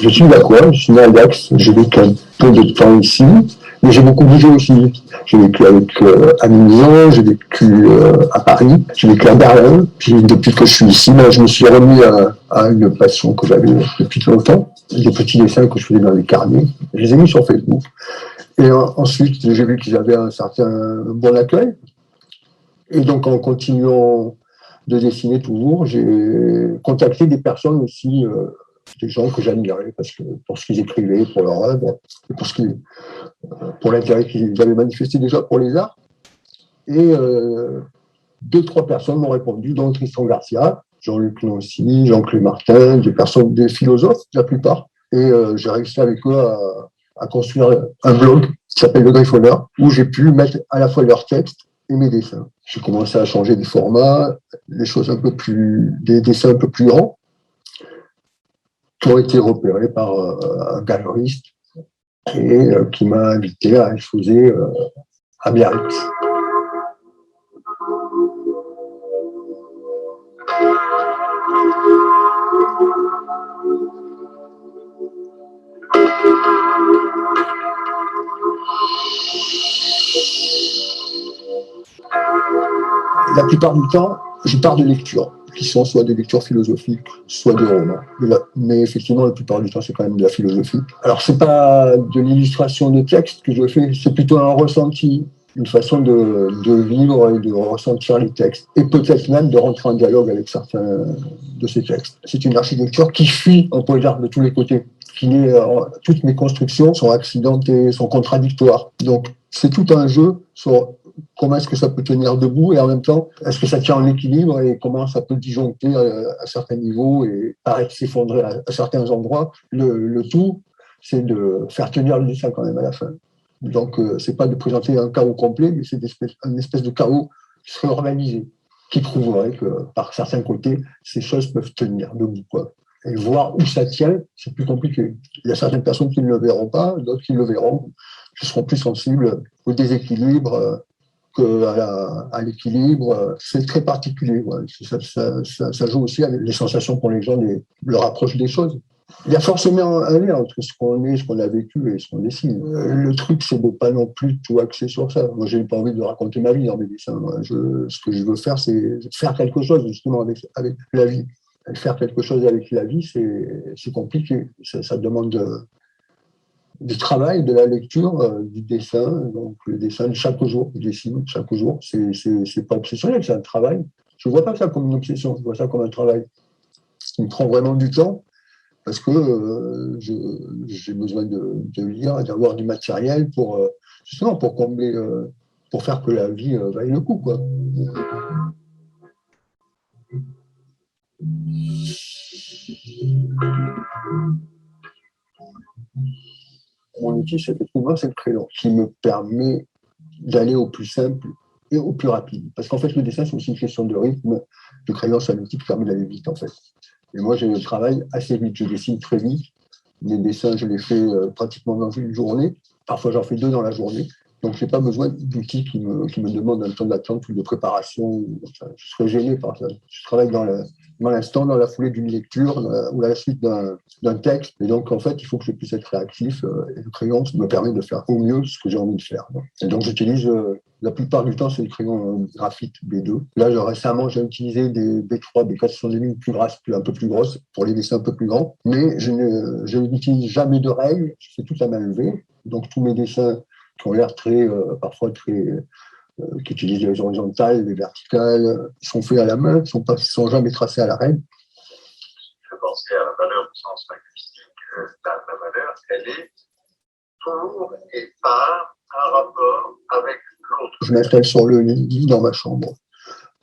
Je suis d'accord, je suis né à Dax, j'ai vécu un peu de temps ici, mais j'ai beaucoup bougé aussi. J'ai vécu à Milan, j'ai vécu à Paris, j'ai vécu à Berlin. Puis depuis que je suis ici, je me suis remis à une passion que j'avais depuis longtemps, des petits dessins que je faisais dans les carnets. Je les ai mis sur Facebook. Et ensuite, j'ai vu qu'ils avaient un certain bon accueil. Et donc, en continuant de dessiner toujours, j'ai contacté des personnes aussi, des gens que j'admirais pour ce qu'ils écrivaient, pour leur œuvre, et pour l'intérêt qu'ils avaient manifesté déjà pour les arts. Et 2-3 personnes m'ont répondu, dont Tristan Garcia, Jean-Luc Nancy, Jean-Claude Martin, des philosophes, la plupart. Et j'ai réussi avec eux à construire un blog qui s'appelle Le Griffonneur, où j'ai pu mettre à la fois leurs textes et mes dessins. J'ai commencé à changer des formats, des dessins un peu plus grands, qui ont été repérés par un galeriste et qui m'a invité à exposer à Biarritz. La plupart du temps, je pars de lectures, qui sont soit des lectures philosophiques, soit des romans. Mais effectivement, la plupart du temps, c'est quand même de la philosophie. Alors, c'est pas de l'illustration de texte que je fais, c'est plutôt un ressenti, une façon de vivre et de ressentir les textes. Et peut-être même de rentrer en dialogue avec certains de ces textes. C'est une architecture qui fuit un peu l'art de tous les côtés. Toutes mes constructions sont accidentées, sont contradictoires. Donc, c'est tout un jeu sur comment est-ce que ça peut tenir debout et en même temps, est-ce que ça tient en équilibre et comment ça peut disjoncter à certains niveaux et paraître s'effondrer à certains endroits. Le tout, c'est de faire tenir le dessin quand même à la fin. Donc, c'est pas de présenter un chaos complet, mais c'est une espèce de chaos qui serait organisé, qui prouverait que par certains côtés, ces choses peuvent tenir debout, quoi. Et voir où ça tient, c'est plus compliqué. Il y a certaines personnes qui ne le verront pas, d'autres qui le verront, qui seront plus sensibles au déséquilibre qu'à l'équilibre. C'est très particulier. Ouais. Ça joue aussi avec les sensations qu'ont les gens, leur approche des choses. Il y a forcément un lien entre ce qu'on est, ce qu'on a vécu et ce qu'on dessine. Le truc, c'est de ne pas non plus tout axer sur ça. Moi, je n'ai pas envie de raconter ma vie dans mes dessins. Ce que je veux faire, c'est faire quelque chose justement avec la vie. Faire quelque chose avec la vie, c'est compliqué. Ça demande du travail, de la lecture, du dessin. Donc, le dessin de chaque jour, je dessine chaque jour. C'est pas obsessionnel, c'est un travail. Je ne vois pas ça comme une obsession, je vois ça comme un travail qui me prend vraiment du temps parce que j'ai besoin de lire, d'avoir du matériel justement pour combler, pour faire que la vie vaille le coup, quoi. Mon outil, c'est le crayon qui me permet d'aller au plus simple et au plus rapide. Parce qu'en fait, le dessin, c'est aussi une question de rythme. Le crayon, c'est un outil qui permet d'aller vite, en fait. Et moi, je travaille assez vite. Je dessine très vite. Mes dessins, je les fais pratiquement dans une journée. Parfois, j'en fais 2 dans la journée. Donc, je n'ai pas besoin d'outils qui me demandent un temps d'attente ou de préparation. Enfin, je serais gêné par ça. Je travaille dans l'instant, dans la foulée d'une lecture ou à la suite d'un texte. Et donc, en fait, il faut que je puisse être réactif. Et le crayon me permet de faire au mieux ce que j'ai envie de faire. Et donc, j'utilise, la plupart du temps, c'est le crayon graphite B2. Là, récemment, j'ai utilisé des B3, B4, ce sont des lignes plus grasses, un peu plus grosses, pour les dessins un peu plus grands. Mais je n'utilise jamais de règles. Je fais tout à main levée. Donc, tous mes dessins qui ont l'air parfois très, qui utilisent les horizontales, les verticales, ils sont faits à la main, ils ne sont jamais tracés à la règle. Je pensais à la valeur au sens linguistique. La valeur, elle est pour et par un rapport avec l'autre. Je m'installe sur le lit dans ma chambre,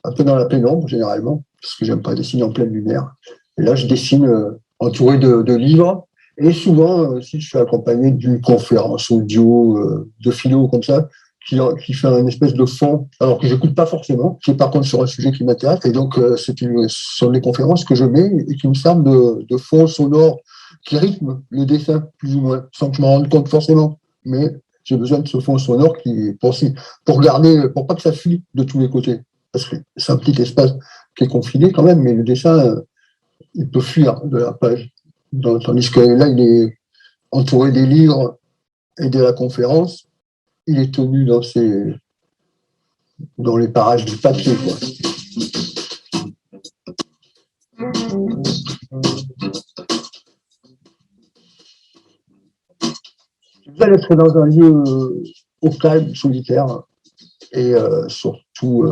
un peu dans la pénombre généralement, parce que j'aime pas dessiner en pleine lumière. Et là, je dessine entouré de livres. Et souvent, si je suis accompagné d'une conférence audio, de philo comme ça, qui fait un espèce de fond, alors que je n'écoute pas forcément, qui est par contre sur un sujet qui m'intéresse. Et donc, ce sont des conférences que je mets et qui me servent de fond sonore qui rythme le dessin, plus ou moins, sans que je m'en rende compte forcément. Mais j'ai besoin de ce fond sonore pour pas que ça fuit de tous les côtés. Parce que c'est un petit espace qui est confiné quand même, mais le dessin, il peut fuir de la page. Tandis que là, il est entouré des livres et de la conférence. Il est tenu dans les parages du papier, quoi. Vous allez être dans un lieu au calme, solitaire, et surtout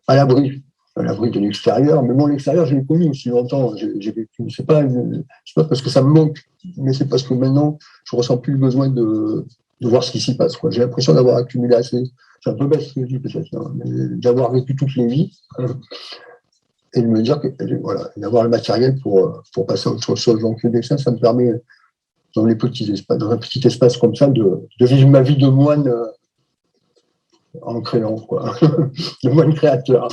à l'abri de l'extérieur. Mais bon, l'extérieur, je l'ai connu aussi longtemps. J'ai vécu. C'est pas parce que ça me manque, mais c'est parce que maintenant, je ressens plus le besoin de voir ce qui s'y passe, quoi. J'ai l'impression d'avoir accumulé assez. C'est un peu bête ce que je dis peut-être, hein, mais d'avoir vécu toutes les vies et de me dire que voilà, d'avoir le matériel pour passer à autre chose. Donc le dessin, ça me permet dans un petit espace comme ça, de vivre ma vie de moine en créant, quoi, de moine créateur.